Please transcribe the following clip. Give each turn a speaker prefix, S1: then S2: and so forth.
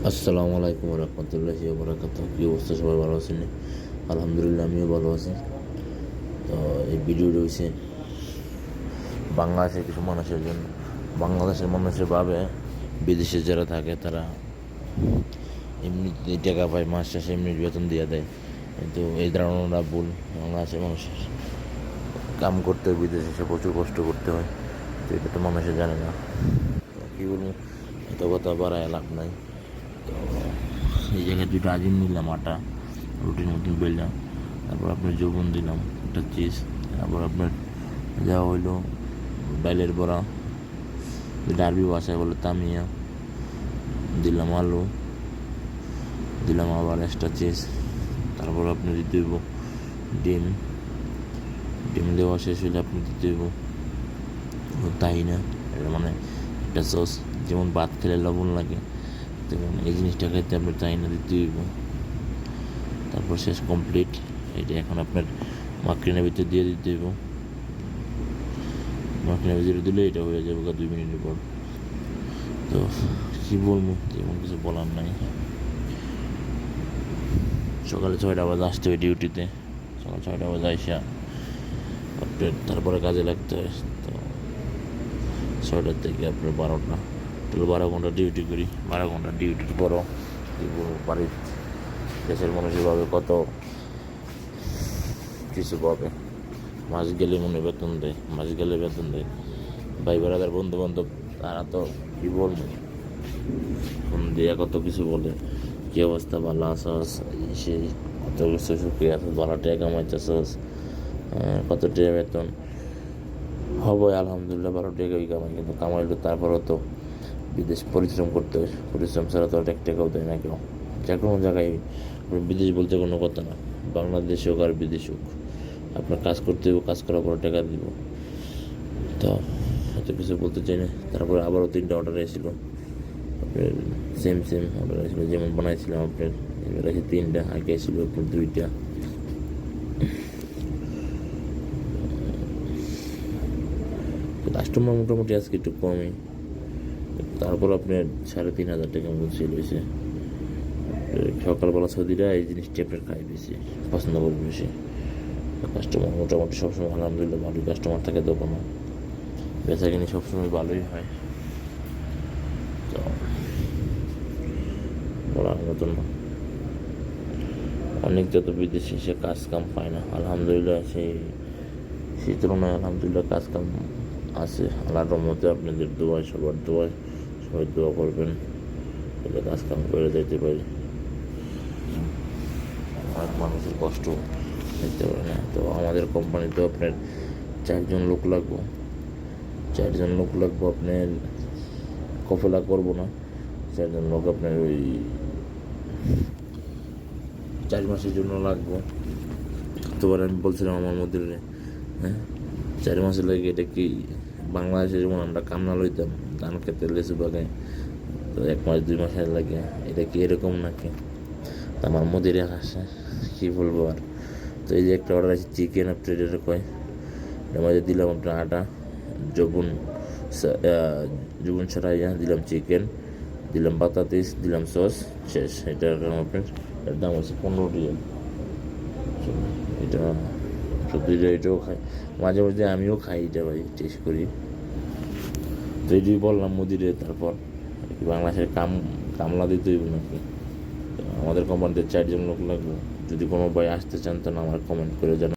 S1: আসসালামু আলাইকুম রহমতুল্লাহি বারাকাতুহু। কী অবস্থা, সবাই ভালো আছেন? আলহামদুলিল্লাহ, আমিও ভালো আছি। তো এই ভিডিওটা হয়েছে বাংলাদেশের কিছু মানুষের জন্য। বাংলাদেশের মানুষের ভাবে বিদেশে যারা থাকে তারা এমনি টাকা পায়, মাস শেষে এমনি বেতন দিয়ে দেয়, কিন্তু এই ধারণাটা ভুল। বাংলাদেশের মানুষের কাম করতে হয়, বিদেশে এসে প্রচুর কষ্ট করতে হয়, তো এটা তো মানুষে জানে না। তো কী বলবো, এত কথা বাড়ায় লাভ নাই। তো এই জায়গায় দুইটা আজিম নিলাম, আটা রুটির মতন বেললাম, তারপর আপনার যৌবন দিলাম একটা চিজ, তারপর আপনার যাওয়া হইলো ডাইলের বড়া, যেটা আরবি ভাষায় বলে তামিয়া, দিলাম আলু, দিলাম আবার এক্সট্রা চিজ, তারপর আপনি দিতে হইব ডিম। ডিম দেওয়া শেষ হইলে আপনি দিতে হইব তাই না, এটা মানে একটা সস, যেমন ভাত খেলে লবণ লাগে তেমন এই জিনিসটা খাইতে আপনার তাই না দিতে হইব। তারপর শেষ কমপ্লিট। এটা এখন আপনার মাখরিনের ভিতরে দিয়ে দিতে হইব। মাখরিনের ভিতরে দিলে এটা হয়ে যাবে 2 মিনিটের পর। তো কী বলবো, তেমন কিছু বলার নাই। সকালে 6টা বাজে আসতে হয় ডিউটিতে, সকাল 6টা বাজে আইসা আপনার তারপরে কাজে লাগতে হয়। তো 6টা থেকে আপনার 12টা, তাহলে 12 ঘন্টা ডিউটি করি। 12 ঘন্টা ডিউটির পরও কী বলবো, বাড়ির দেশের মানুষের ভাবে কত কিছু পাবে। মাস গেলে মনে বেতন দেয়, মাস গেলে বেতন দেয়। ভাই বেড়াদার বন্ধু বান্ধব তারা তো কী বলবো, ফোন দিয়ে কত কিছু বলে, কী অবস্থা, ভালো আছস, সেই কত কিছু সুখী আছস, ভালো টাকা কামাইতেছস, কত টাকা বেতন হবে। আলহামদুলিল্লাহ 12 টাকাই কামাই, কিন্তু কামাইলে তারপরও তো বিদেশ পরিশ্রম করতে হয়। পরিশ্রম ছাড়া তো এক টাকাও দেয় না কেউ। যে কোনো জায়গায় বিদেশ বলতে কোনো কথা না, বাংলাদেশ হোক আর বিদেশ হোক, আপনার কাজ করতে হবে, কাজ করার পর টাকা দিব। তো এত কিছু বলতে চাই না। তারপরে আবারও 3টা অর্ডার এসেছিল, আপনার সেম অর্ডার এসেছিলো, যেমন বানাইছিলাম আপনার এবার আছে 3টা, আগে এসেছিল আপনার 2টা। কাস্টমার মোটামুটি আজকে একটু কমই, তারপর আপনার 3,500 টাকা মতো সেল হয়েছে। সকালবেলা সৌদিরা এই জিনিসটি আপনার খাই বেশি পছন্দ করবে বেশি। কাস্টমার মোটামুটি সবসময় আলহামদুলিল্লাহ ভালোই কাস্টমার থাকে, দোকানে বেচা কিনি সবসময় ভালোই হয়। তো বলার মতন না, অনেক যত বিদেশে সে কাজ কাম পায় না, আলহামদুলিল্লাহ সেই তুলনায় আলহামদুলিল্লাহ কাজ কাম আছে। আল্লাহর রহমতে আপনাদের দোয়ায়, সবার দোয়ায়, সবাই দোয়া করবেন তাহলে কাজ কাম করে যেতে পারি। অনেক মানুষের কষ্ট নিতে পারে না। তো আমাদের কোম্পানিতে আপনার 4জন লোক লাগবো, 4জন লোক লাগবো। আপনার কফেলা করবো না, 4জন লোক আপনার ওই 4 মাসের জন্য লাগবো। তোবার আমি বলছিলাম আমার মধ্যে, হ্যাঁ 4 মাসের লাগে। এটা কি বাংলাদেশে যেমন আমরা কামনা লইতাম ধান খেতে লেচু বাগায়, তো 1 মাস 2 মাসের লাগে, এটা কি এরকম নাকি? আমার মদিরে হাসে, কী বলবো আর। তো এই যে একটা অর্ডার আছে চিকেন, আপনার এটা কয় এটার মাঝে দিলাম আপনার আটা, যবন যবন ছাড়াইয়া দিলাম চিকেন, দিলাম বাতাতিস, দিলাম সস, শেষ। এটার আপনার এর দাম হচ্ছে 15 রিয়াল। এটা সত্যি, এটাও খাই মাঝে মাঝে, আমিও খাই এটা ভাই, টেস্ট করি। তো এইটাই বললাম মুদিরে। তারপর বাংলাদেশের কামলা দিতে হইব নাকি? আমাদের কোম্পানিতে 4জন লোক লাগবে। যদি কোনো ভাই আসতে চান তাহলে আমার কমেন্ট করে জানান।